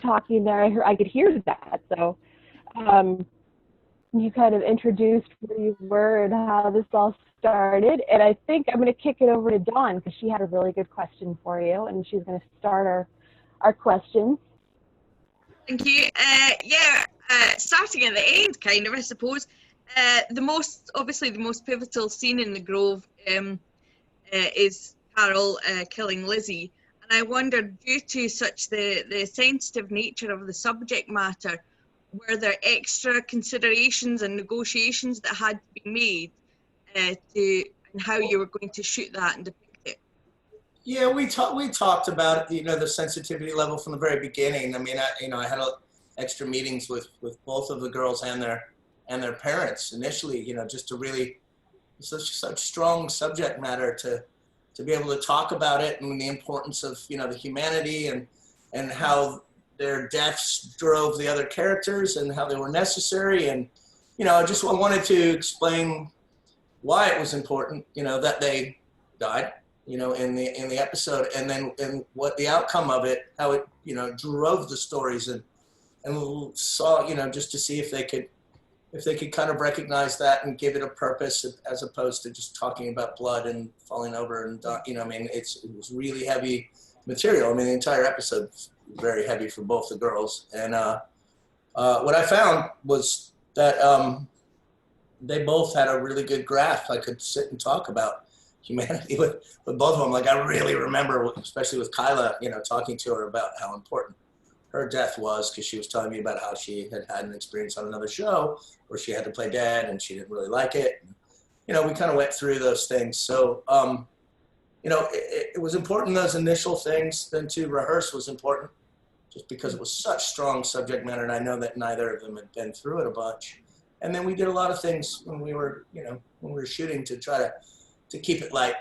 talking there, I could hear that. So you kind of introduced where you were and how this all started. And I think I'm going to kick it over to Dawn because she had a really good question for you, and she's going to start our questions. Thank you. Starting at the end, kind of, I suppose. The most pivotal scene in The Grove is Carol killing Lizzie. And I wondered, due to such the sensitive nature of the subject matter, were there extra considerations and negotiations that had to be made and how you were going to shoot that and depict it? Yeah, we talked about, you know, the sensitivity level from the very beginning. I mean, I had extra meetings with both of the girls and their parents initially, you know, just to really such strong subject matter to be able to talk about it and the importance of, you know, the humanity and how their deaths drove the other characters and how they were necessary. And, you know, I wanted to explain why it was important, you know, that they died, you know, in the episode, and then what the outcome of it, how it, you know, drove the stories and saw, you know, just to see if they could kind of recognize that and give it a purpose as opposed to just talking about blood and falling over and, you know, I mean, it was really heavy material. I mean, the entire episode was very heavy for both the girls. And what I found was that they both had a really good grasp. I could sit and talk about humanity with both of them. Like, I really remember, especially with Kyla, you know, talking to her about how important her death was, because she was telling me about how she had an experience on another show where she had to play dead and she didn't really like it. And, you know, we kind of went through those things. So, you know, it was important, those initial things. Then to rehearse was important just because it was such strong subject matter, and I know that neither of them had been through it a bunch. And then we did a lot of things when we were, you know, when we were shooting to try to keep it light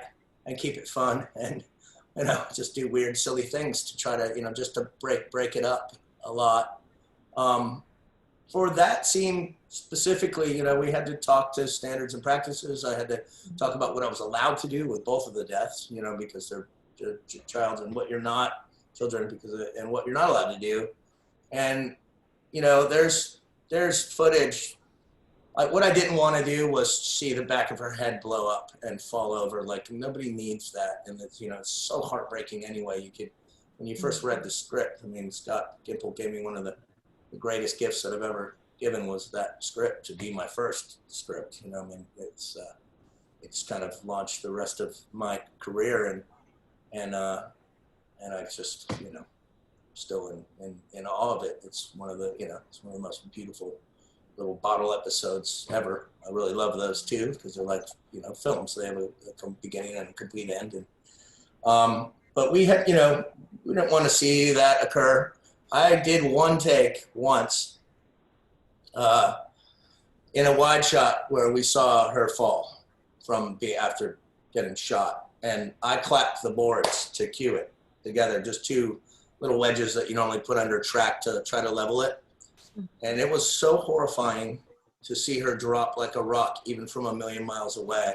and keep it fun and, you know, just do weird, silly things to try to, you know, just to break it up a lot. For that scene specifically, you know, we had to talk to standards and practices. I had to talk about what I was allowed to do with both of the deaths, you know, because they're child and what you're not, children, and what you're not allowed to do. And, you know, there's footage. Like, what I didn't want to do was see the back of her head blow up and fall over. Like, nobody needs that. And it's, you know, it's so heartbreaking anyway. When you first read the script, I mean, Scott Gimple gave me one of the greatest gifts that I've ever given was that script to be my first script. You know, I mean, it's kind of launched the rest of my career, and I just, you know, still in awe of it. It's one of the, you know, it's one of the most beautiful little bottle episodes ever. I really love those too, because they're like, you know, films. They have a beginning and a complete end. And but we had, you know, we didn't want to see that occur. I did one take once in a wide shot where we saw her fall after getting shot, and I clapped the boards to cue it together, just two little wedges that you normally put under track to try to level it. And it was so horrifying to see her drop like a rock, even from a million miles away.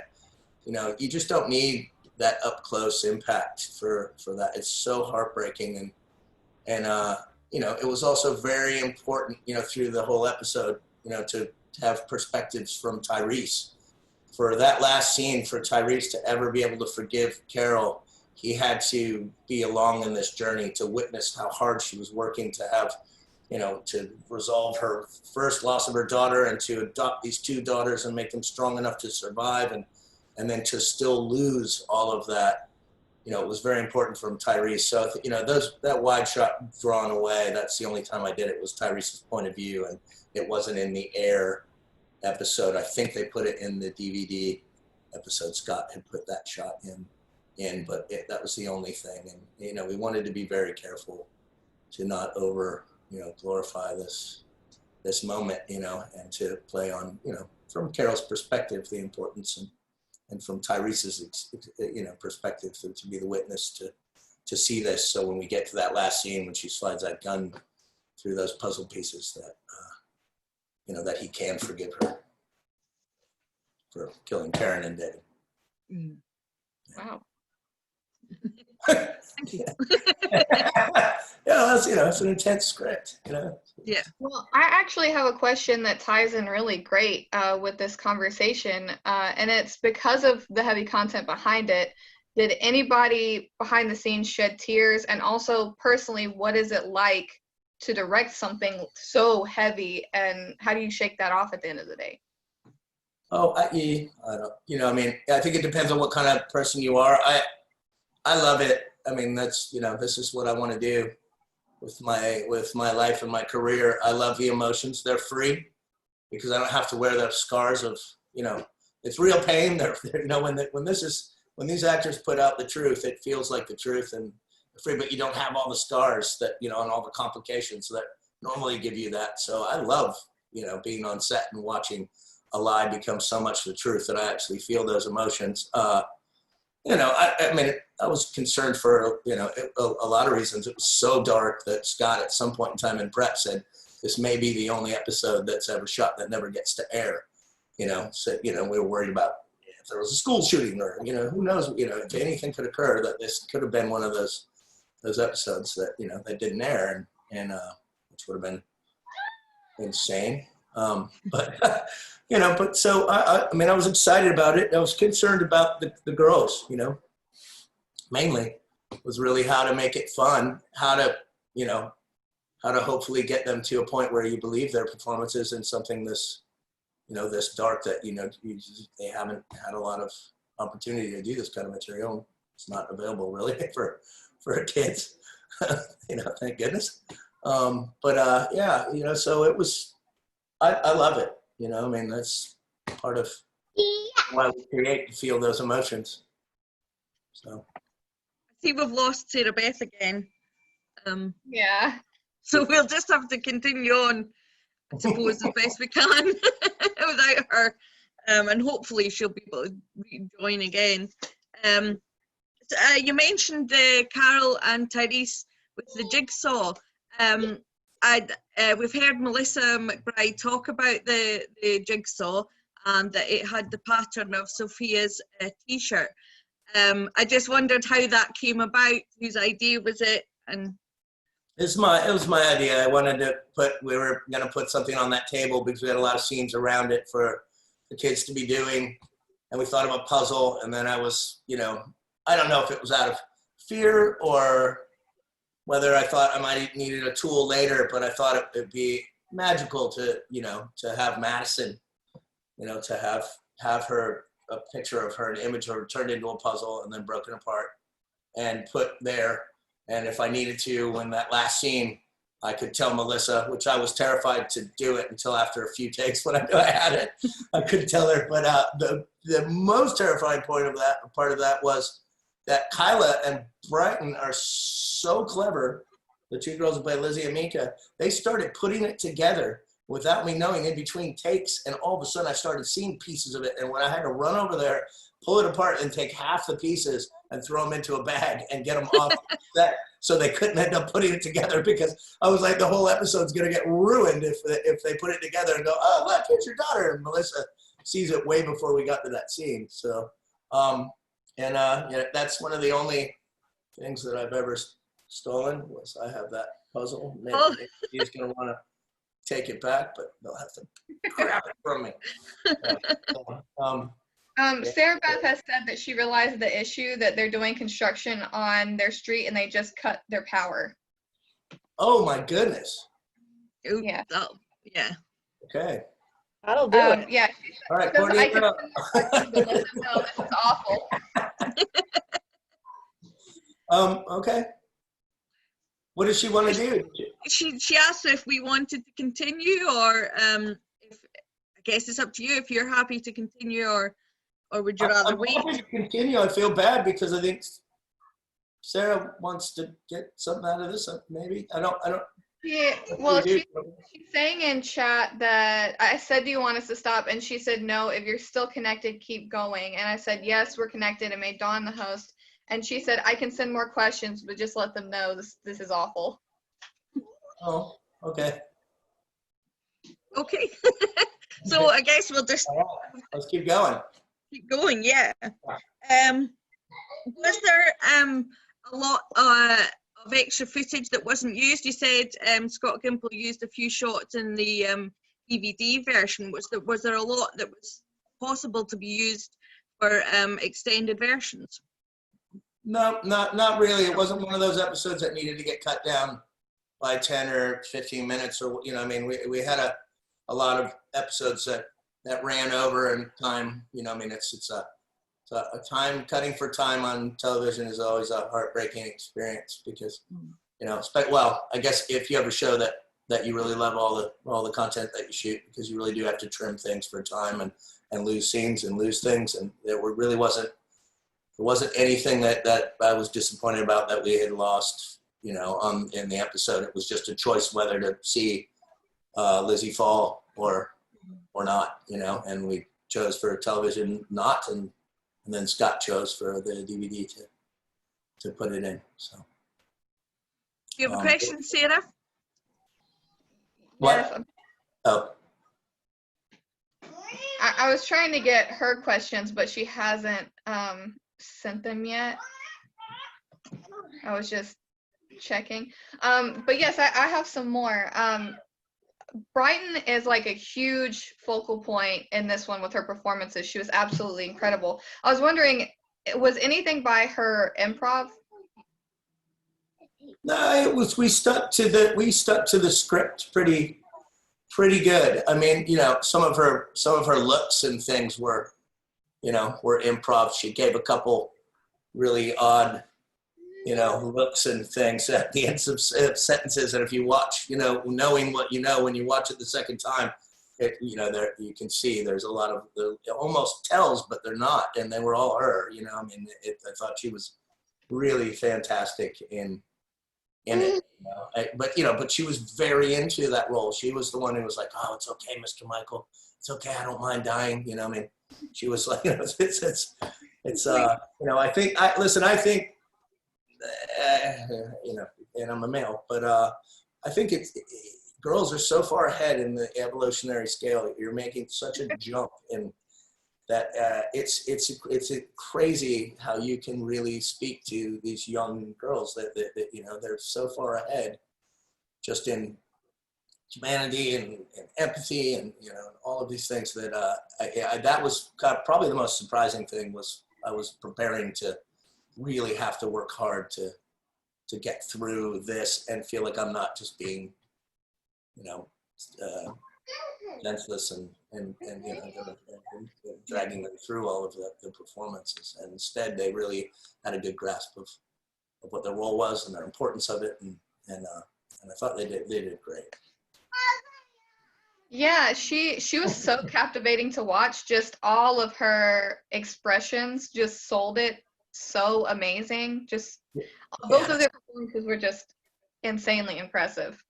You know, you just don't need that up close impact for that. It's so heartbreaking. And you know, it was also very important, you know, through the whole episode, you know, to have perspectives from Tyrese. For that last scene, for Tyrese to ever be able to forgive Carol, he had to be along in this journey to witness how hard she was working to have, you know, to resolve her first loss of her daughter and to adopt these two daughters and make them strong enough to survive, and then to still lose all of that. You know, it was very important from Tyrese. So, you know, that wide shot drawn away, that's the only time I did it, was Tyrese's point of view, and it wasn't in the air episode. I think they put it in the DVD episode. Scott had put that shot in, but that was the only thing. And, you know, we wanted to be very careful to not glorify this moment, you know, and to play on, you know, from Carol's perspective, the importance, and from Tyrese's, you know, perspective, to be the witness to see this. So when we get to that last scene, when she slides that gun through those puzzle pieces, that, you know, that he can forgive her for killing Karen and David. Wow. Thank you. That's, it's an intense script, Yeah. Well, I actually have a question that ties in really great with this conversation, and it's because of the heavy content behind it. Did anybody behind the scenes shed tears? And also, personally, what is it like to direct something so heavy, and how do you shake that off at the end of the day? Oh, I don't, I think it depends on what kind of person you are. I love it. I mean, that's, this is what I want to do with my life and my career. I love the emotions. They're free because I don't have to wear the scars of, it's real pain. They're when these actors put out the truth, it feels like the truth and free, but you don't have all the scars that, and all the complications that normally give you that. So I love, being on set and watching a lie become so much the truth that I actually feel those emotions. I was concerned for, a lot of reasons. It was so dark that Scott at some point in time in prep said, this may be the only episode that's ever shot that never gets to air, so, we were worried about if there was a school shooting or, who knows, if anything could occur, that this could have been one of those episodes that, that didn't air and which would have been insane. But so I was excited about it. I was concerned about the girls, mainly was really how to make it fun, how to hopefully get them to a point where you believe their performances in something this dark that, they haven't had a lot of opportunity to do this kind of material. It's not available really for kids, thank goodness. So it was, I love it. That's part of why we create, to feel those emotions. So. I see we've lost Sarah Beth again. Yeah. So we'll just have to continue on, I suppose, as best we can without her. And hopefully she'll be able to rejoin again. You mentioned Carol and Tyrese with the jigsaw. We've heard Melissa McBride talk about the jigsaw and that it had the pattern of Sophia's t-shirt. I just wondered how that came about. Whose idea was it? And it was my idea. We were going to put something on that table because we had a lot of scenes around it for the kids to be doing. And we thought of a puzzle. And then I was, I don't know if it was out of fear or whether I thought I might needed a tool later, but I thought it would be magical to have Madison, to have her, a picture of her, an image of her turned into a puzzle and then broken apart and put there. And if I needed to, when that last scene, I could tell Melissa, which I was terrified to do it until after a few takes when I knew I had it. I couldn't tell her, but the most terrifying part of that was that Kyla and Brighton are so clever, the two girls who play Lizzie and Mika, they started putting it together without me knowing in between takes, and all of a sudden I started seeing pieces of it, and when I had to run over there, pull it apart and take half the pieces and throw them into a bag and get them off set so they couldn't end up putting it together, because I was like, the whole episode's going to get ruined if they put it together and go, oh, look, here's your daughter. And Melissa sees it way before we got to that scene. So, that's one of the only things that I've ever stolen was I have that puzzle. Maybe he's going to want to take it back, but they'll have to grab it from me. Sarah Beth has said that she realized the issue that they're doing construction on their street and they just cut their power. Oh my goodness. Ooh, yeah. Oh, yeah. Okay. That'll do it. Yeah. All right, Courtney. I can let them know this is awful. Okay. What does she want to do? She asked if we wanted to continue, or if, I guess it's up to you if you're happy to continue, or would you rather wait? I'm happy to continue. I feel bad because I think Sarah wants to get something out of this. Maybe I don't. Yeah. Well, she's saying in chat that I said, "Do you want us to stop?" And she said, "No. If you're still connected, keep going." And I said, "Yes, we're connected." And made Dawn the host. And she said, "I can send more questions, but just let them know this is awful." Oh, okay. Okay. So I guess we'll just let's keep going. Keep going, yeah. Was there a lot of extra footage that wasn't used. You said Scott Gimple used a few shots in the DVD version. Was there a lot that was possible to be used for extended versions? No, not really. It wasn't one of those episodes that needed to get cut down by 10 or 15 minutes, or I mean, we had a lot of episodes that ran over in time. I mean, it's a time cutting for time on television is always a heartbreaking experience because, well, I guess if you have a show that you really love all the content that you shoot, because you really do have to trim things for time and lose scenes and lose things, and there wasn't anything that I was disappointed about that we had lost. In the episode, it was just a choice whether to see Lizzie fall or not, and we chose for television not, and then Scott chose for the DVD to put it in. So, do you have a question, Sarah? What? Yes. Oh. I was trying to get her questions, but she hasn't sent them yet. I was just checking. But yes, I have some more. Brighton is like a huge focal point in this one with her performances. She was absolutely incredible. I was wondering, was anything by her improv? No, it was, we stuck to the script pretty good. I mean, some of her looks and things were improv. She gave a couple really odd looks and things at the ends of sentences. And if you watch, knowing what when you watch it the second time, there you can see there's a lot of almost tells, but they're not, and they were all her. I mean, I thought she was really fantastic in it. But she was very into that role. She was the one who was like, "Oh, it's okay, Mr. Michael. It's okay. I don't mind dying." I mean, she was like, it's I think and I'm a male, but I think girls are so far ahead in the evolutionary scale. You're making such a jump in that it's crazy how you can really speak to these young girls that they're so far ahead just in humanity and empathy and all of these things that that was probably the most surprising thing. Was I was preparing to really have to work hard to get through this and feel like I'm not just being senseless and dragging them through all of the performances. And instead they really had a good grasp of what their role was and the importance of it, and I thought they did great. Yeah, she was so captivating to watch. Just all of her expressions just sold it so amazing. Just both of their performances were just insanely impressive.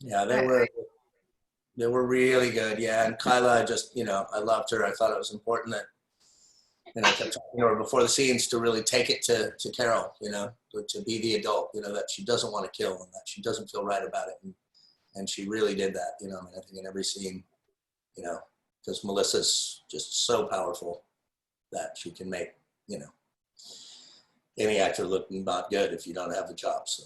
Yeah, they were really good. Yeah, and Kyla, I loved her. I thought it was important that I kept talking to her before the scenes to really take it to Carol, to be the adult, that she doesn't want to kill and that she doesn't feel right about it. And she really did that, I mean, I think in every scene, because Melissa's just so powerful that she can make, any actor look not good if you don't have the chops. So.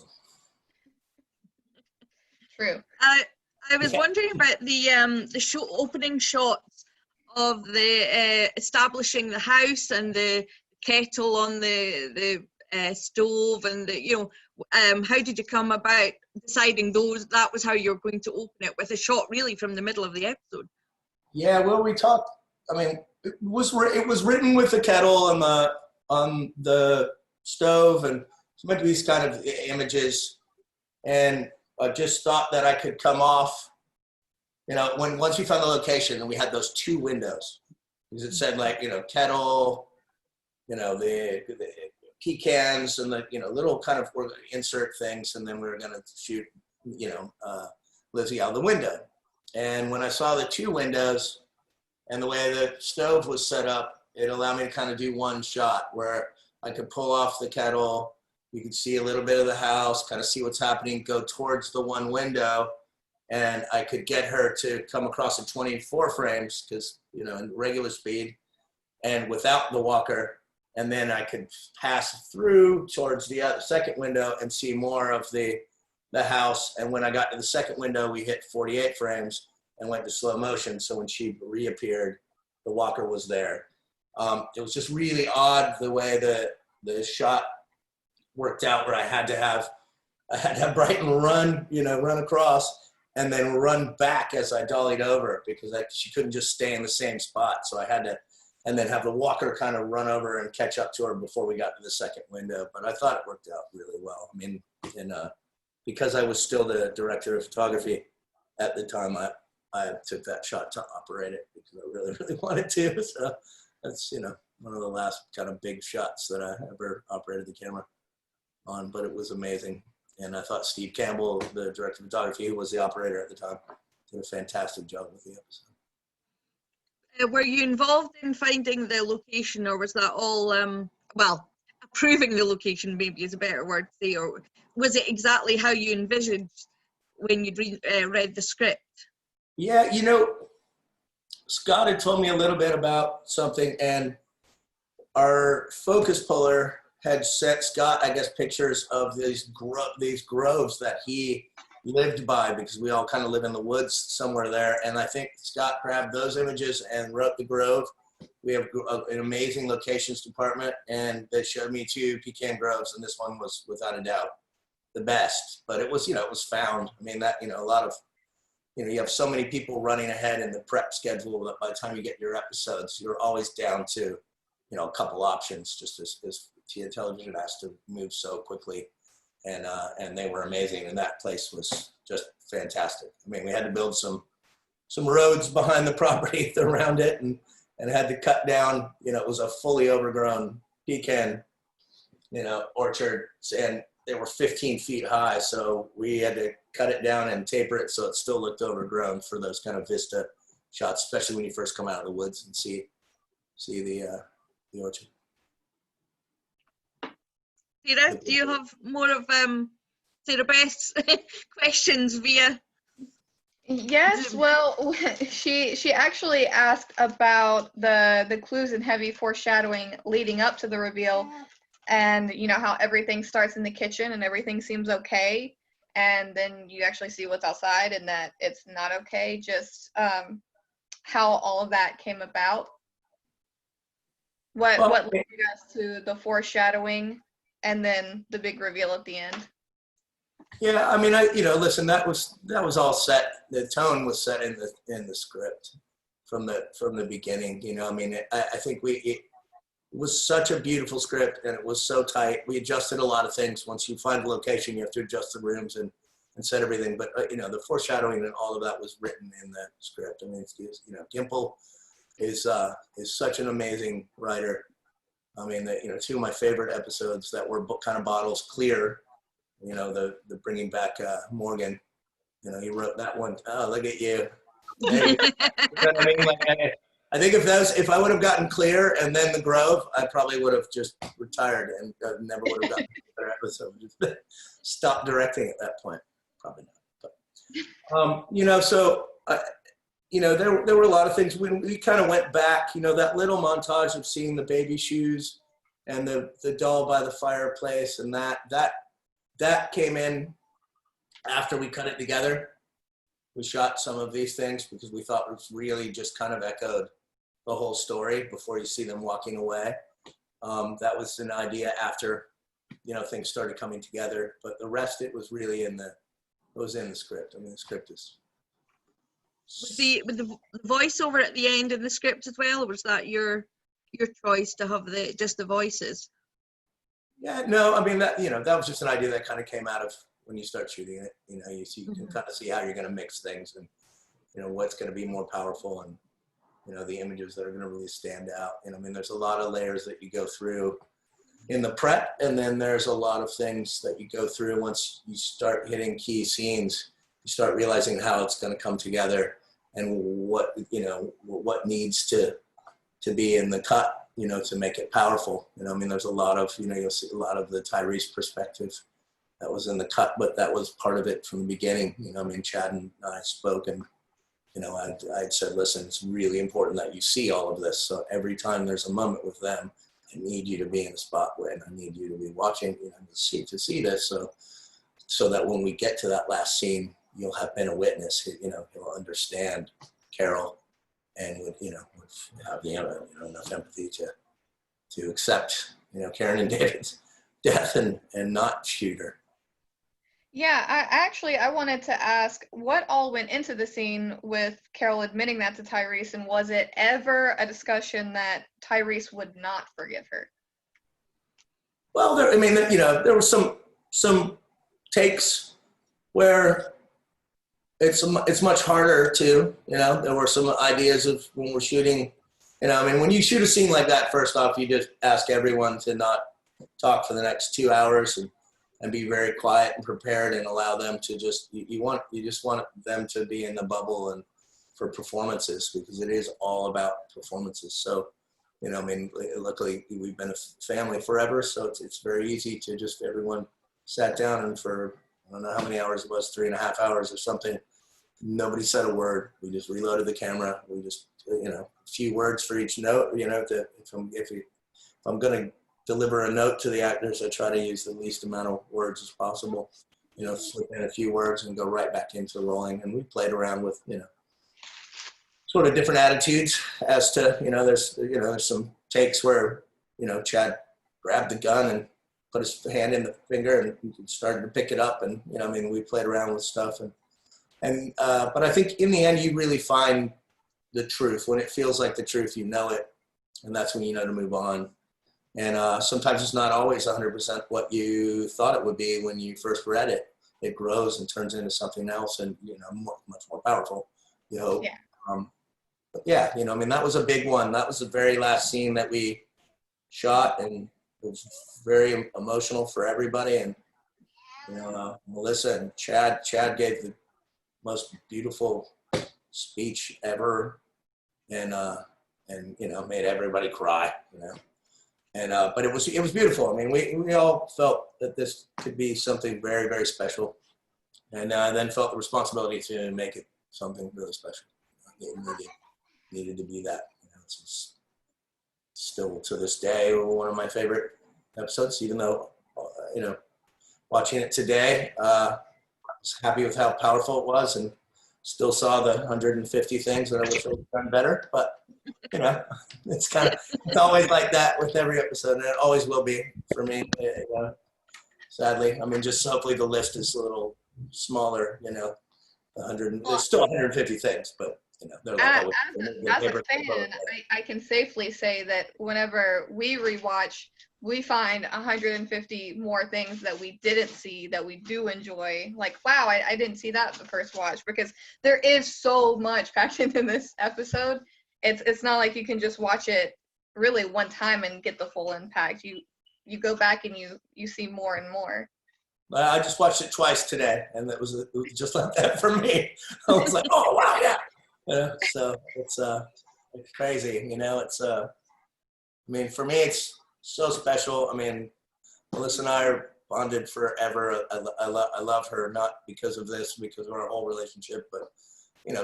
True. I was wondering about the show opening shots of the establishing the house and the kettle on the stove, and how did you come about deciding that was how you're going to open it, with a shot really from the middle of the episode? Yeah, well, we talked. I mean, it was written with the kettle on the stove, and it's meant to be these kind of images, and I just thought that I could come off, once we found the location and we had those two windows, because it said kettle, the pecans and the, little kind of insert things. And then we were going to shoot, Lizzie out the window. And when I saw the two windows and the way the stove was set up, it allowed me to kind of do one shot where I could pull off the kettle. You could see a little bit of the house, kind of see what's happening, go towards the one window, and I could get her to come across in 24 frames because, in regular speed and without the walker, and then I could pass through towards the second window and see more of the house. And when I got to the second window, we hit 48 frames and went to slow motion. So when she reappeared, the walker was there. It was just really odd the way the shot worked out, where I had to have Brighton run across and then run back as I dollied over, because she couldn't just stay in the same spot. So I had to, and then have the walker kind of run over and catch up to her before we got to the second window. But I thought it worked out really well. I mean, because I was still the director of photography at the time, I took that shot to operate it because I really, really wanted to. So that's, one of the last kind of big shots that I ever operated the camera on, but it was amazing. And I thought Steve Campbell, the director of photography, who was the operator at the time, did a fantastic job with the episode. Were you involved in finding the location, or was that all, approving the location maybe is a better word to say, or was it exactly how you envisioned when you read the script? Yeah, Scott had told me a little bit about something, and our focus puller had sent Scott, I guess, pictures of these groves that he lived by, because we all kind of live in the woods somewhere there. And I think Scott grabbed those images and wrote the grove. We have an amazing locations department, and they showed me 2 pecan groves, and this one was without a doubt the best. But it was, it was found. I mean, that, a lot of, you have so many people running ahead in the prep schedule that by the time you get your episodes, you're always down to, a couple options, just as television has to move so quickly. And they were amazing, and that place was just fantastic. I mean, we had to build some roads behind the property around it, and had to cut down, it was a fully overgrown pecan, orchard, and they were 15 feet high, so we had to cut it down and taper it so it still looked overgrown for those kind of vista shots, especially when you first come out of the woods and see the orchard. Sara, do you have more of Sara Beth's questions via? Yes, well, she actually asked about the clues and heavy foreshadowing leading up to the reveal, and how everything starts in the kitchen and everything seems okay, and then you actually see what's outside and that it's not okay. Just how all of that came about. What led you guys to the foreshadowing and then the big reveal at the end? Yeah, I mean, listen, that was all set. The tone was set in the script from the beginning. I mean, I think it was such a beautiful script, and it was so tight. We adjusted a lot of things. Once you find the location, you have to adjust the rooms and set everything. But the foreshadowing and all of that was written in the script. I mean, Gimple is such an amazing writer. I mean, 2 of my favorite episodes that were kind of bottles clear. The bringing back Morgan. He wrote that one. Oh, look at you. There you go. I mean, I think if I would have gotten Clear and then The Grove, I probably would have just retired and never would have gotten another episode. Stopped directing at that point. Probably not. But, so there were a lot of things when we kind of went back. That little montage of seeing the baby shoes and the doll by the fireplace, and that came in after we cut it together. We shot some of these things because we thought it really just kind of echoed the whole story before you see them walking away. That was an idea after, things started coming together, but the rest, it was really in the script. I mean, the script is. With the voiceover at the end in the script as well, or was that your choice to have just the voices? Yeah, no, I mean, that was just an idea that kind of came out of when you start shooting it. You can kind of see how you're going to mix things, and what's going to be more powerful, and the images that are going to really stand out. I mean, there's a lot of layers that you go through in the prep, and then there's a lot of things that you go through once you start hitting key scenes. You start realizing how it's going to come together, and what needs to be in the cut, to make it powerful. I mean, there's a lot of, you'll see a lot of the Tyrese perspective that was in the cut, but that was part of it from the beginning. I mean, Chad and I spoke, and, I'd said, listen, it's really important that you see all of this. So every time there's a moment with them, need you to be in the spot when I need you to be watching, to see this. So that when we get to that last scene, you'll have been a witness, you'll understand Carol and would have the, enough empathy to accept, Karen and David's death and not shoot her. Yeah, I wanted to ask what all went into the scene with Carol admitting that to Tyrese, and was it ever a discussion that Tyrese would not forgive her? Well, there were some takes where it's much harder to, there were some ideas of when we're shooting, when you shoot a scene like that, first off, you just ask everyone to not talk for the next 2 hours and be very quiet and prepared and allow them to you just want them to be in the bubble and for performances, because it is all about performances. So, luckily we've been a family forever, so it's very easy to just, everyone sat down and for, I don't know how many hours it was, 3.5 hours or something, nobody said a word. We just reloaded the camera. We just, a few words for each note, if I'm going to deliver a note to the actors, I try to use the least amount of words as possible, slip in a few words and go right back into rolling. And we played around with, sort of different attitudes as to, there's some takes where, Chad grabbed the gun and put his hand in the finger and started to pick it up. And, we played around with stuff. But I think in the end, you really find the truth. When it feels like the truth, you know it. And that's when you know to move on. And sometimes it's not always 100% what you thought it would be when you first read it. It grows and turns into something else and, much more powerful, you hope. Yeah. But yeah, that was a big one. That was the very last scene that we shot, and it was very emotional for everybody. And, Melissa and Chad gave the most beautiful speech ever and made everybody cry, but it was beautiful. We all felt that this could be something very, very special, and then felt the responsibility to make it something really special. It needed to be that. It's still to this day one of my favorite episodes, even though, watching it today, I was happy with how powerful it was and still saw the 150 things that I wish I had done better. But, it's always like that with every episode, and it always will be for me, sadly. Just hopefully the list is a little smaller, there's still 150 things, but, they're like, as a fan, I can safely say that whenever we rewatch, we find 150 more things that we didn't see that we do enjoy. Like, wow, I didn't see that the first watch, because there is so much packed into this episode. It's not like you can just watch it really one time and get the full impact. You go back and you see more and more. I just watched it twice today, and it was just like that for me. I was like, oh wow, yeah. So it's crazy, it's for me it's so special. Melissa and I are bonded forever. I love her, not because of this, because of our whole relationship, but I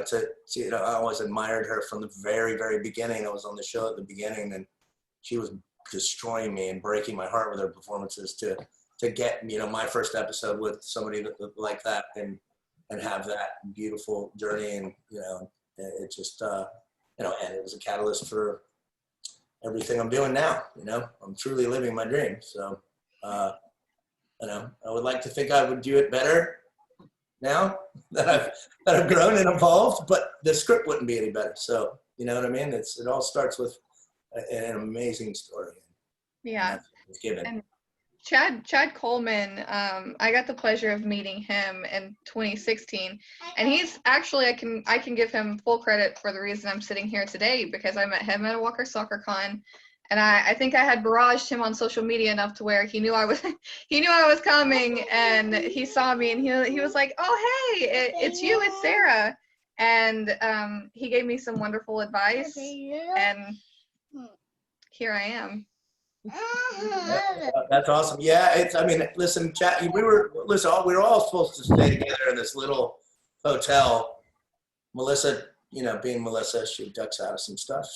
always admired her from the very, very beginning. I was on the show at the beginning, and she was destroying me and breaking my heart with her performances to get my first episode with somebody like that and have that beautiful journey. And it just and it was a catalyst for everything I'm doing now. I'm truly living my dream. So I would like to think I would do it better now that I've grown and evolved, but the script wouldn't be any better. So it all starts with an amazing story. Yeah. It's given. And Chad Coleman, I got the pleasure of meeting him in 2016, and he's actually, I can give him full credit for the reason I'm sitting here today, because I met him at a Walker Soccer Con, and I think I had barraged him on social media enough to where he knew I was coming, and he saw me, and he was like, oh hey, it's you, it's Sara, and he gave me some wonderful advice, and here I am. That's awesome. Yeah, listen, Chad, we were all supposed to stay together in this little hotel. Melissa, being Melissa, she ducks out of some stuff.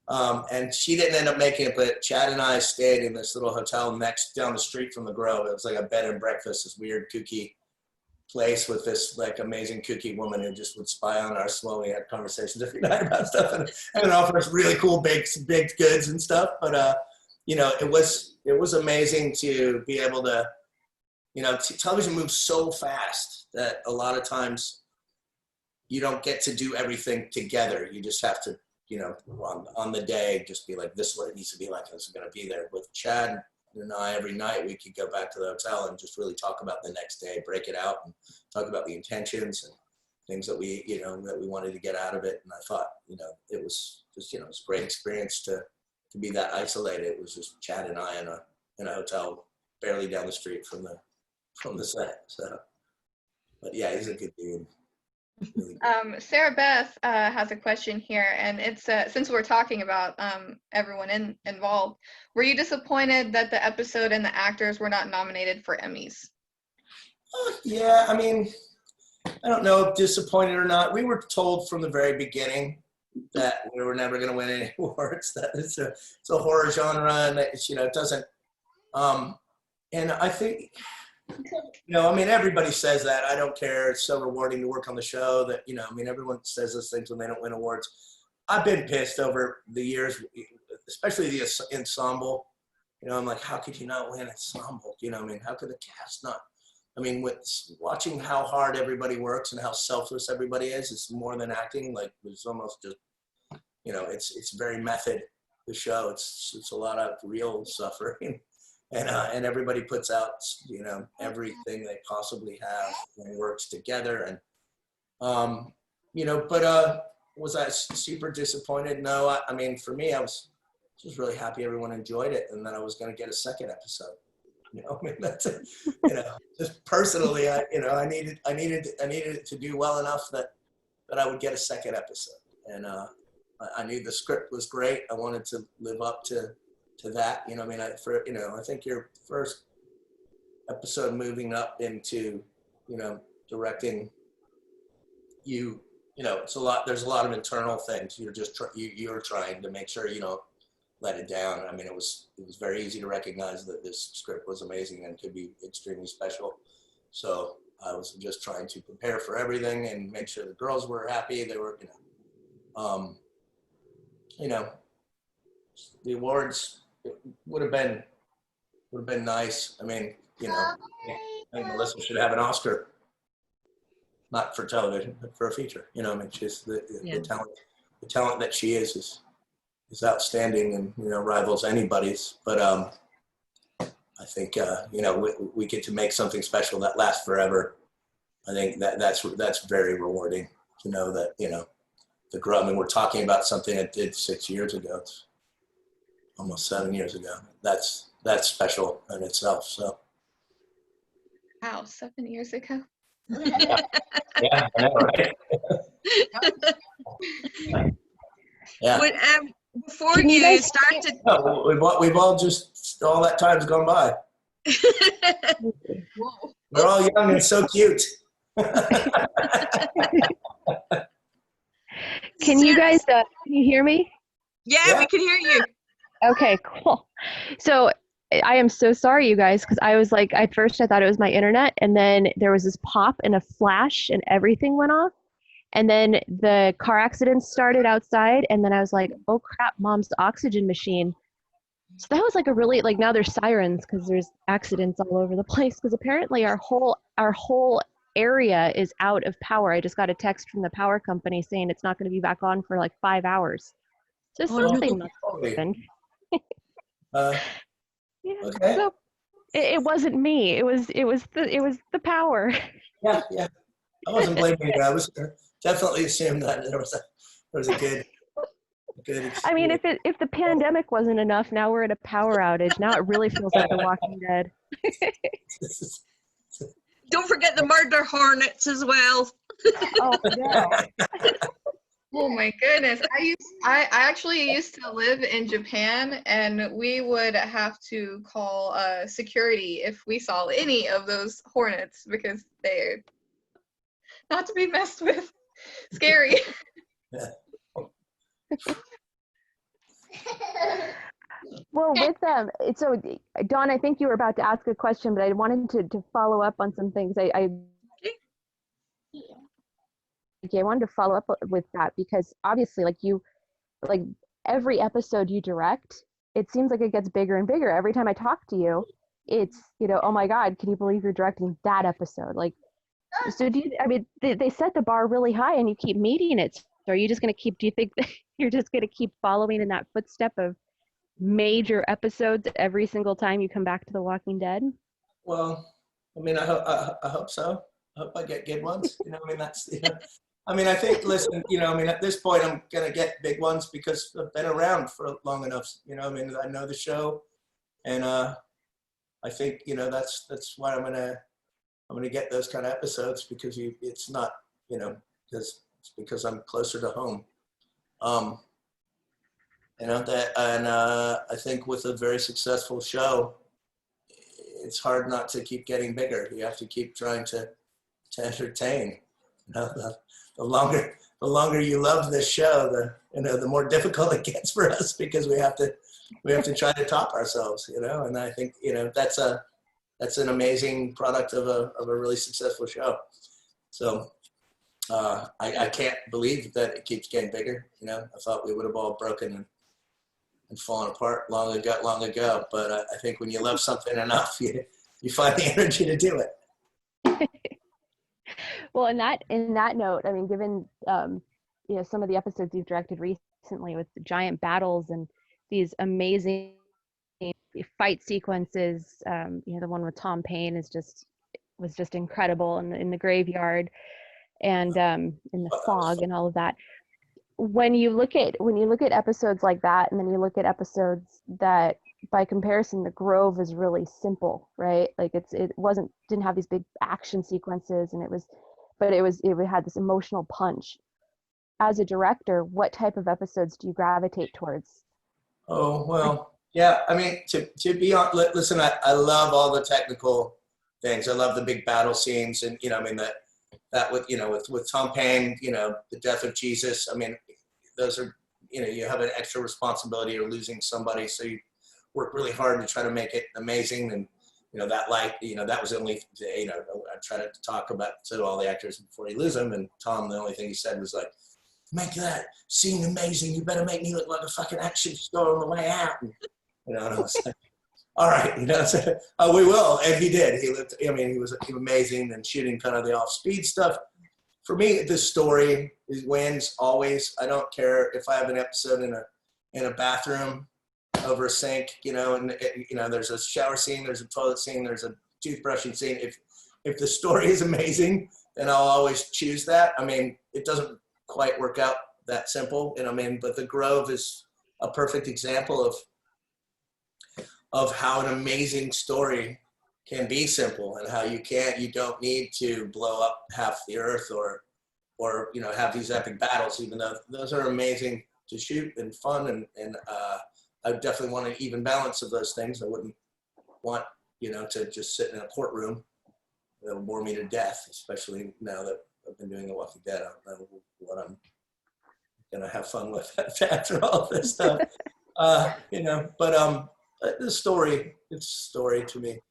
And she didn't end up making it, but Chad and I stayed in this little hotel next down the street from the Grove. It was like a bed and breakfast, this weird kooky place with this like amazing kooky woman who just would spy on us while we had conversations every night about stuff and offer us really cool baked goods and stuff. But it was amazing to be able to, television moves so fast that a lot of times you don't get to do everything together. You just have to, on the day, just be like, this is what it needs to be like. This is going to be there. With Chad and I, every night we could go back to the hotel and just really talk about the next day, break it out and talk about the intentions and things that we, that we wanted to get out of it. And I thought, it was just, it was a great experience to be that isolated. It was just Chad and I in a hotel barely down the street from the set. So, but yeah, he's a good dude. Really good. Sarah Beth has a question here, and it's since we're talking about everyone involved, were you disappointed that the episode and the actors were not nominated for Emmys? Yeah, I mean, I don't know if disappointed or not. We were told from the very beginning that we were never going to win any awards. That it's a horror genre, and that it doesn't. And I think, I mean, everybody says that. I don't care. It's so rewarding to work on the show that, I mean, everyone says those things when they don't win awards. I've been pissed over the years, especially the ensemble. I'm like, how could you not win ensemble? I mean, how could the cast not? I mean, with watching how hard everybody works and how selfless everybody is, it's more than acting. Like, it's almost just, it's very method, the show. It's a lot of real suffering. And everybody puts out, everything they possibly have and works together. And, but was I super disappointed? No, I mean, for me, I was just really happy everyone enjoyed it. And then I was going to get a second episode. I mean, that's, just personally, I needed it to do well enough that I would get a second episode. And I knew the script was great. I wanted to live up to that. I mean, I think your first episode moving up into, directing, it's a lot. There's a lot of internal things. You're just you're trying to make sure you don't let it down. I mean, it was very easy to recognize that this script was amazing and could be extremely special. So I was just trying to prepare for everything and make sure the girls were happy. They were, the awards would have been nice. I mean, I think Melissa should have an Oscar, not for television, but for a feature. I mean, she's the talent that she is outstanding and rivals anybody's. But I think we get to make something special that lasts forever. I think that's very rewarding to know that the girl. I mean, we're talking about something that did 6 years ago. It's almost 7 years ago. That's special in itself. So. Wow, 7 years ago. Yeah, I know, right? Yeah. Before you started, we've all just all that time's gone by. We're all young and so cute. Can you guys? Can you hear me? Yeah, we can hear you. Okay, cool. So I am so sorry, you guys, because I was like, at first I thought it was my internet, and then there was this pop and a flash, and everything went off. And then the car accident started outside, and then I was like, oh crap, Mom's oxygen machine. So that was like a really, like, now there's sirens because there's accidents all over the place, because apparently our whole area is out of power. I just got a text from the power company saying it's not going to be back on for like 5 hours. So something must have happened. Yeah, okay. So it wasn't me. It was the power. Yeah. I wasn't blaming you. I was definitely assumed that there was a good experience. I mean, if the pandemic wasn't enough, now we're at a power outage. Now it really feels like The Walking Dead. Don't forget the murder hornets as well. Oh yeah. Oh my goodness. I actually used to live in Japan, and we would have to call security if we saw any of those hornets, because they're not to be messed with. Scary. Yeah. Well, with them, so Dawn, I think you were about to ask a question, but I wanted to follow up on some things. I wanted to follow up with that because obviously, like every episode you direct, it seems like it gets bigger and bigger. Every time I talk to you, it's, oh my God, can you believe you're directing that episode? Like, so I mean, they set the bar really high and you keep meeting it. So are you just going to keep, do you think that you're just going to keep following in that footstep of major episodes every single time you come back to The Walking Dead? Well, I mean, I hope so. I hope I get good ones. I mean, that's, I mean, I think, listen, I mean, at this point, I'm going to get big ones because I've been around for long enough. I mean, I know the show, and I think, that's why I'm going to get those kind of episodes because it's not, because I'm closer to home. I think with a very successful show, it's hard not to keep getting bigger. You have to keep trying to entertain. The longer you love this show, the more difficult it gets for us because we have to try to top ourselves. And I think that's an amazing product of a really successful show. So I can't believe that it keeps getting bigger. I thought we would have all broken and fallen apart long ago. But I think when you love something enough, you find the energy to do it. Well, in that note, I mean, given some of the episodes you've directed recently with the giant battles and these amazing fight sequences, the one with Tom Paine was just incredible in the graveyard and in the fog and all of that. When you look at episodes like that, and then you look at episodes that, by comparison, The Grove is really simple, right? Like it didn't have these big action sequences, and it had this emotional punch. As a director, what type of episodes do you gravitate towards? Oh, well, yeah. I mean, to be honest, listen, I love all the technical things. I love the big battle scenes, and I mean that with Tom Paine, the death of Jesus. I mean, those are, you have an extra responsibility. You're losing somebody, so you work really hard to try to make it amazing. And that that was only I tried to talk about to all the actors before you lose them. And Tom, the only thing he said was like, "Make that scene amazing. You better make me look like a fucking action star on the way out." And, and I was like, all right, so, oh, we will. And he did. He looked, I mean, he was amazing and shooting kind of the off-speed stuff. For me, the story wins always. I don't care if I have an episode in a bathroom over a sink, and there's a shower scene, there's a toilet scene, there's a toothbrushing scene. If the story is amazing, then I'll always choose that. I mean, it doesn't quite work out that simple, but The Grove is a perfect example of how an amazing story can be simple, and how you don't need to blow up half the earth or have these epic battles, even though those are amazing to shoot and fun, and I definitely want an even balance of those things. I wouldn't want to just sit in a courtroom. That would bore me to death, especially now that I've been doing The Walking Dead. I don't know what I'm gonna have fun with after all this stuff. But the story, it's a story to me.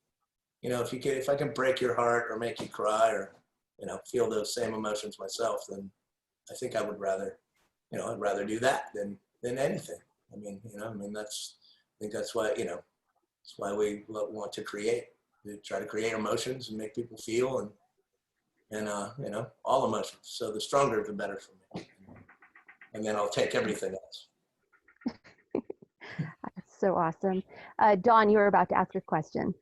If I can break your heart or make you cry or feel those same emotions myself, then I think I would rather, I'd rather do that than anything. I think that's why, that's why we want to create. We try to create emotions and make people feel and all emotions. So the stronger, the better for me. And then I'll take everything else. So awesome. Dawn, you were about to ask a question.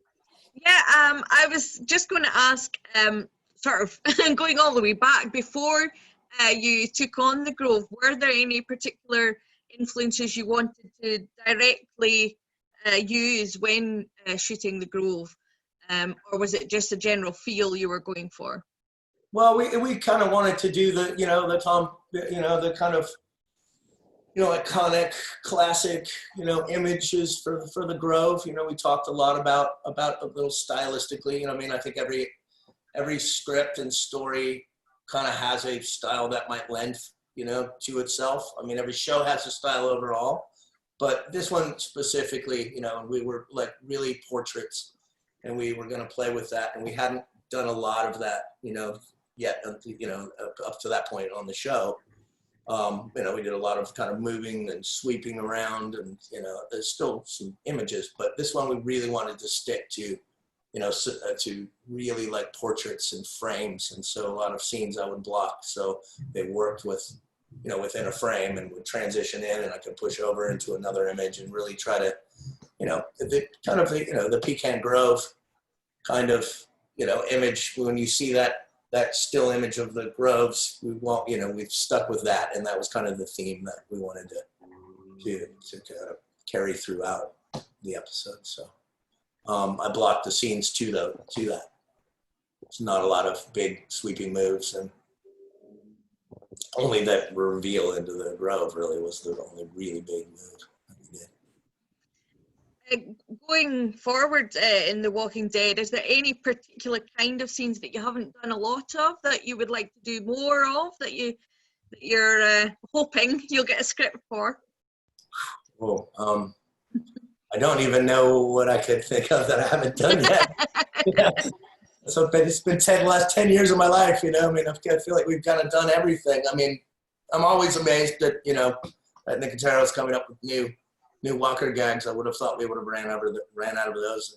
Yeah, I was just going to ask, sort of going all the way back, before you took on The Grove, were there any particular influences you wanted to directly use when shooting The Grove? Or was it just a general feel you were going for? Well, we kind of wanted to do the the kind of iconic, classic, images for The Grove. We talked a lot about a little stylistically. I think every script and story kind of has a style that might lend, to itself. Every show has a style overall, But this one specifically, we were like really portraits, and we were going to play with that, and we hadn't done a lot of that, yet, up to that point on the show. We did a lot of kind of moving and sweeping around, and there's still some images, but this one we really wanted to stick to, to really like portraits and frames, and so a lot of scenes I would block, so they worked with, within a frame, and would transition in, and I could push over into another image and really try to, the Pecan Grove kind of, image. When you see that still image of the groves, we've stuck with that, and that was kind of the theme that we wanted to kind of carry throughout the episode. So I blocked the scenes to that. It's not a lot of big sweeping moves, and only that reveal into the grove really was the only really big move that we did. Going forward in The Walking Dead, is there any particular kind of scenes that you haven't done a lot of that you would like to do more of, that you're hoping you'll get a script for? Oh, I don't even know what I could think of that I haven't done yet. So it's been the last 10 years of my life, I feel like we've kind of done everything. I mean, I'm always amazed that, that Nicotero's coming up with new Walker gags. I would have thought we would have ran out of those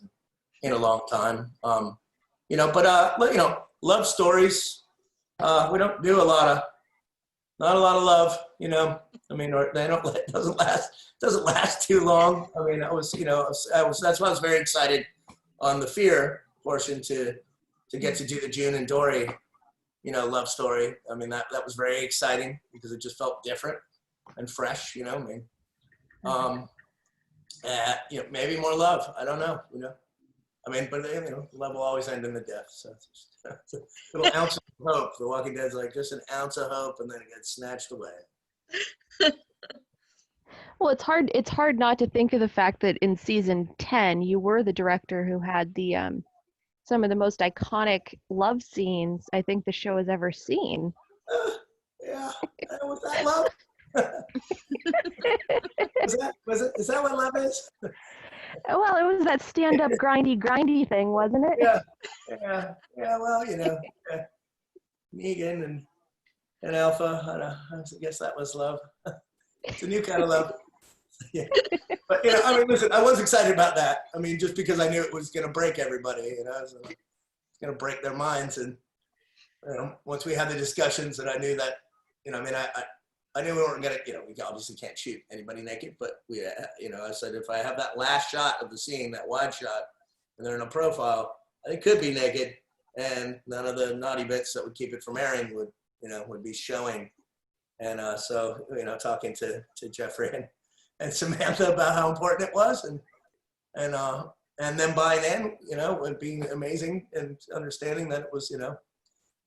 in a long time. Love stories. We don't do not a lot of love, or it doesn't last too long. I mean, that's why I was very excited on the Fear portion to get to do the June and Dory, love story. I mean, that was very exciting because it just felt different and fresh, maybe more love. I don't know, but love will always end in the death. So it's a little ounce of hope. The Walking Dead's like just an ounce of hope, and then it gets snatched away. Well, it's hard not to think of the fact that in season 10, you were the director who had the some of the most iconic love scenes I think the show has ever seen. Yeah, was that love? Is that what love is? Well, it was that stand-up grindy thing, wasn't it? Yeah. Well, Negan and Alpha. I guess that was love. It's a new kind of love. Yeah. But listen, I was excited about that. I mean, just because I knew it was going to break everybody. So it's going to break their minds, and once we had the discussions, and I knew that, I knew we weren't going to, we obviously can't shoot anybody naked, but I said, if I have that last shot of the scene, that wide shot, and they're in a profile, I think could be naked, and none of the naughty bits that would keep it from airing would be showing. And so, talking to Jeffrey and Samantha about how important it was, and then buying in, and being amazing and understanding that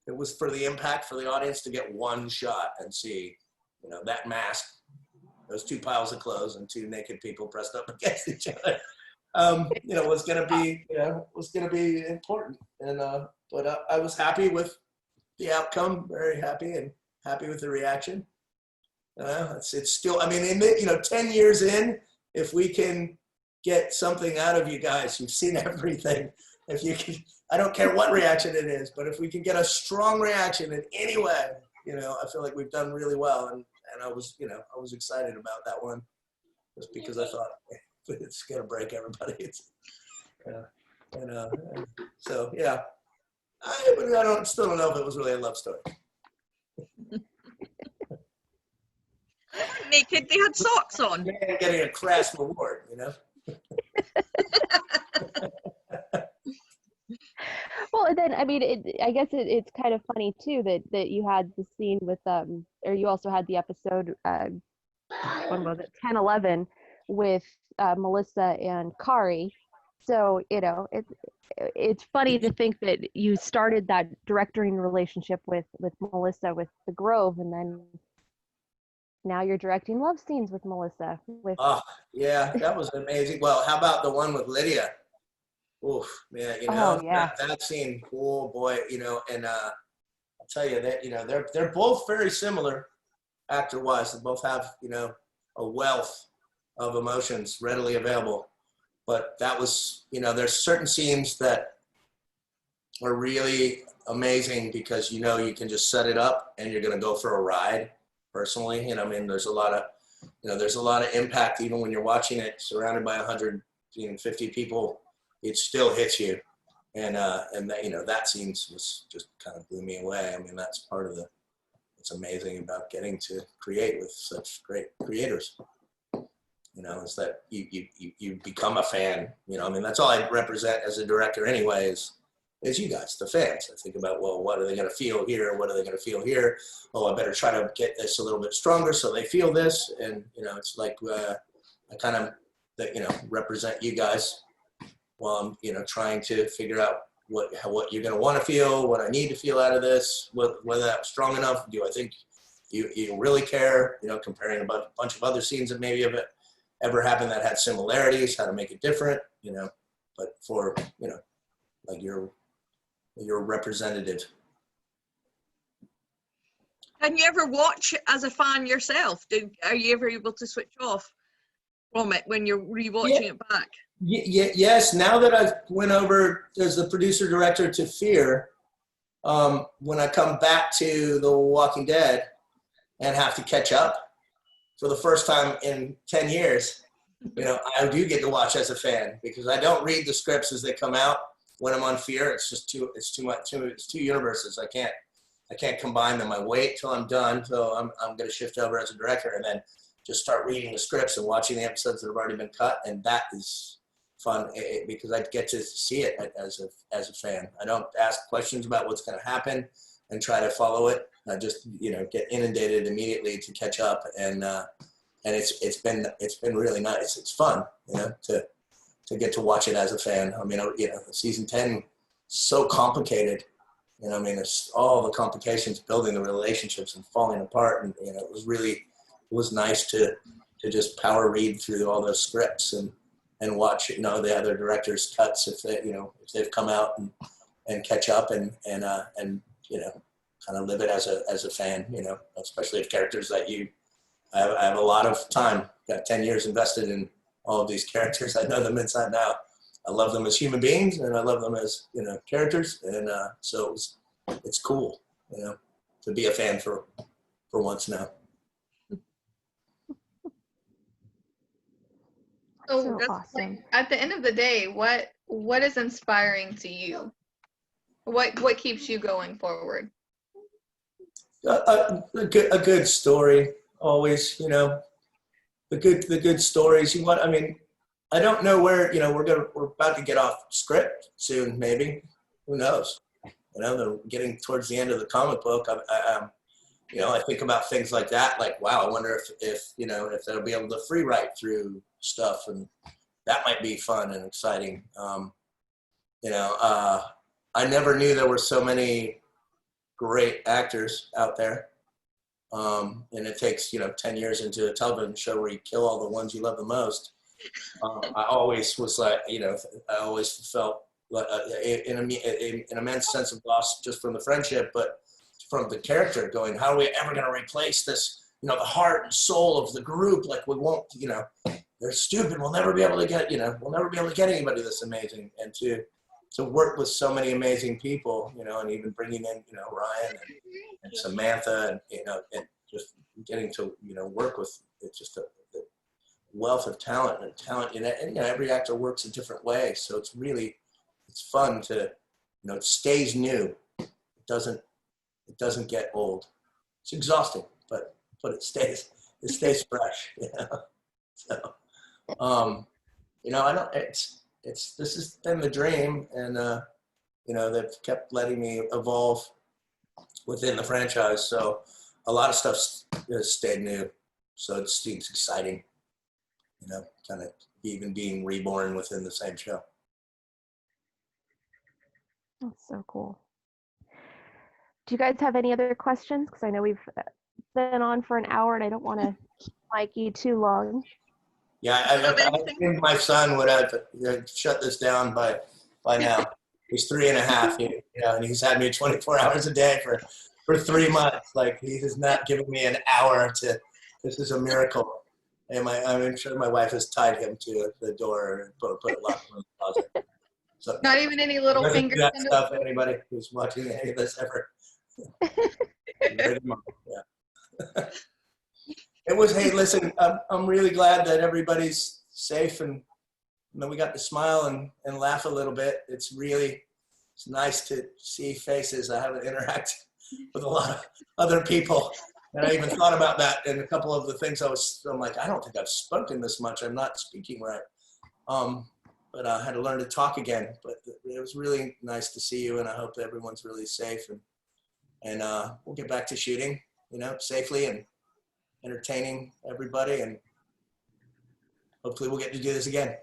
it was for the impact for the audience to get one shot and see, that mask, those two piles of clothes and two naked people pressed up against each other, was going to be important. And, but I was happy with the outcome, very happy, and happy with the reaction. It's still, 10 years in, if we can get something out of you guys, you've seen everything. If you can, I don't care what reaction it is, but if we can get a strong reaction in any way, I feel like we've done really well. And I was excited about that one just because I thought it's going to break everybody. So, yeah. I still don't know if it was really a love story. Naked, they had socks on. Getting a crass reward, Well, and then I guess it's kind of funny too that you had the scene with or you also had the episode when was it 10-11 with Melissa and Kari. So it's funny to think that you started that directing relationship with Melissa with The Grove, and then now you're directing love scenes with Melissa. Oh, yeah, that was amazing. Well, how about the one with Lydia? Oof, man, Oh, yeah. that scene, oh boy, and I'll tell you that, they're both very similar actor-wise. They both have, a wealth of emotions readily available. But that was, you know, there's certain scenes that are really amazing because you know you can just set it up and you're going to go for a ride. Personally, you know, I mean, there's a lot of impact even when you're watching it surrounded by 150 people. It still hits you, and that, you know, that scene was just kind of blew me away. I mean, that's part of what's amazing about getting to create with such great creators. You know, is that you become a fan. You know, I mean, that's all I represent as a director anyway, is you guys, the fans. I think about, well, what are they going to feel here? What are they going to feel here? Oh, I better try to get this a little bit stronger so they feel this. And, you know, it's like I kind of, you know, represent you guys while I'm, you know, trying to figure out what you're going to want to feel, what I need to feel out of this, whether that's strong enough. Do I think you really care? You know, comparing a bunch of other scenes that maybe have ever happened that had similarities, how to make it different, you know, but for, you know, like you're representative. Can you ever watch as a fan yourself? Are you ever able to switch off from it when you're rewatching it back? Yes. Now that I went over as the producer director to Fear, when I come back to The Walking Dead and have to catch up for the first time in 10 years, you know, I do get to watch as a fan because I don't read the scripts as they come out. When I'm on Fear, it's too much. It's two universes. I can't combine them. I wait till I'm done. So I'm going to shift over as a director and then just start reading the scripts and watching the episodes that have already been cut. And that is fun because I get to see it as a fan. I don't ask questions about what's going to happen and try to follow it. I just, you know, get inundated immediately to catch up. And it's been really nice. It's fun, you know, to get to watch it as a fan. I mean, you know, season 10, so complicated. You know, I mean, it's all the complications, building the relationships and falling apart. And, you know, it was nice to just power read through all those scripts and watch, you know, the other directors' cuts if they've come out and catch up and you know, kind of live it as a fan, you know, especially if characters that I have a lot of time, got 10 years invested in all of these characters. I know them inside and out. I love them as human beings and I love them as, you know, characters. And so it's cool, you know, to be a fan for once now. So awesome. At the end of the day, what is inspiring to you? What keeps you going forward? A good story, always, you know. The good stories. I mean, I don't know where, you know, we're about to get off script soon, maybe. Who knows? You know, they're getting towards the end of the comic book. You know, I think about things like that. Like, wow, I wonder if you know, if they'll be able to free write through stuff, and that might be fun and exciting. You know, I never knew there were so many great actors out there. And it takes, you know, 10 years into a television show where you kill all the ones you love the most. I always was like, you know, I always felt like an immense sense of loss just from the friendship, but from the character going, how are we ever going to replace this, you know, the heart and soul of the group? Like, we won't, you know, they're stupid. We'll never be able to get, you know, we'll never be able to get anybody this amazing. And to work with so many amazing people, you know, and even bringing in, you know, Ryan and Samantha, and, you know, and just getting to, you know, work with, it's just a wealth of talent, you know, and, you know, every actor works a different way. So it's fun to, you know, it stays new. It doesn't get old. It's exhausting, but it stays fresh, you know. So, you know, I don't, this has been the dream, and you know, they've kept letting me evolve within the franchise. So a lot of stuff's stayed new. So it seems exciting, you know, kind of even being reborn within the same show. That's so cool. Do you guys have any other questions? Because I know we've been on for an hour and I don't want to keep Mikey too long. Yeah, I think my son would have shut this down by now. He's 3.5, you know, and he's had me 24 hours a day for 3 months. Like, he has not given me an hour this is a miracle. And I'm sure my wife has tied him to the door and put it locked in the closet. So Not even any little doesn't finger do that symbols? stuff. Anybody who's watching any of this ever. Yeah. It was. Hey, listen. I'm really glad that everybody's safe and that we got to smile and laugh a little bit. It's nice to see faces. I haven't interacted with a lot of other people. And I even thought about that in a couple of the things I'm like, I don't think I've spoken this much. I'm not speaking right. But I had to learn to talk again. But it was really nice to see you, and I hope that everyone's really safe. And we'll get back to shooting, safely and entertaining everybody. And hopefully we'll get to do this again.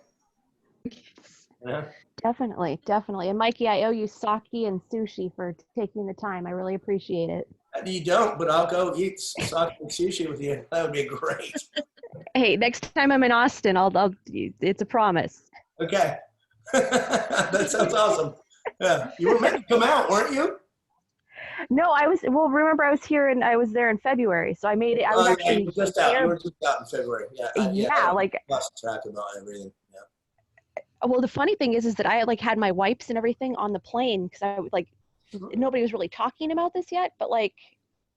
Yeah. Definitely. And Mikey, I owe you sake and sushi for taking the time. I really appreciate it. You don't, but I'll go eat sake and sushi with you. That would be great. Hey, next time I'm in Austin, it's a promise. Okay. That sounds awesome. Yeah. You were meant to come out, weren't you? No, remember I was there in February, so I made it. I was actually you were just out. You were just out in February. Yeah. I lost track about everything. Yeah. Well, the funny thing is that I had my wipes and everything on the plane because nobody was really talking about this yet, but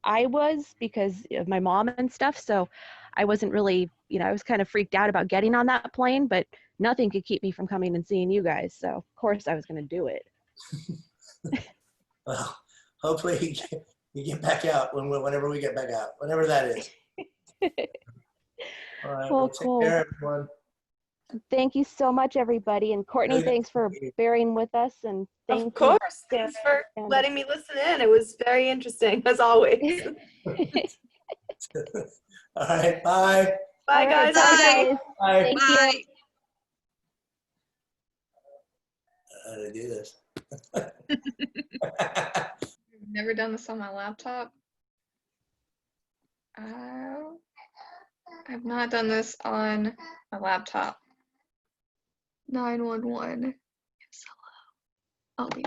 I was because of my mom and stuff. So I wasn't really, I was kind of freaked out about getting on that plane, but nothing could keep me from coming and seeing you guys. So of course I was going to do it. Well, hopefully you get back out whenever we get back out, whenever that is. All right. Well, take care, everyone. Thank you so much, everybody. And Courtney, thanks for bearing with us. And of course, thanks for letting me listen in. It was very interesting, as always. All right, bye. Bye, guys. Bye. Bye. Thank Bye. you. How to do this? I've never done this on my laptop. I've not done this on my laptop. 911. Yes, hello. I'll leave.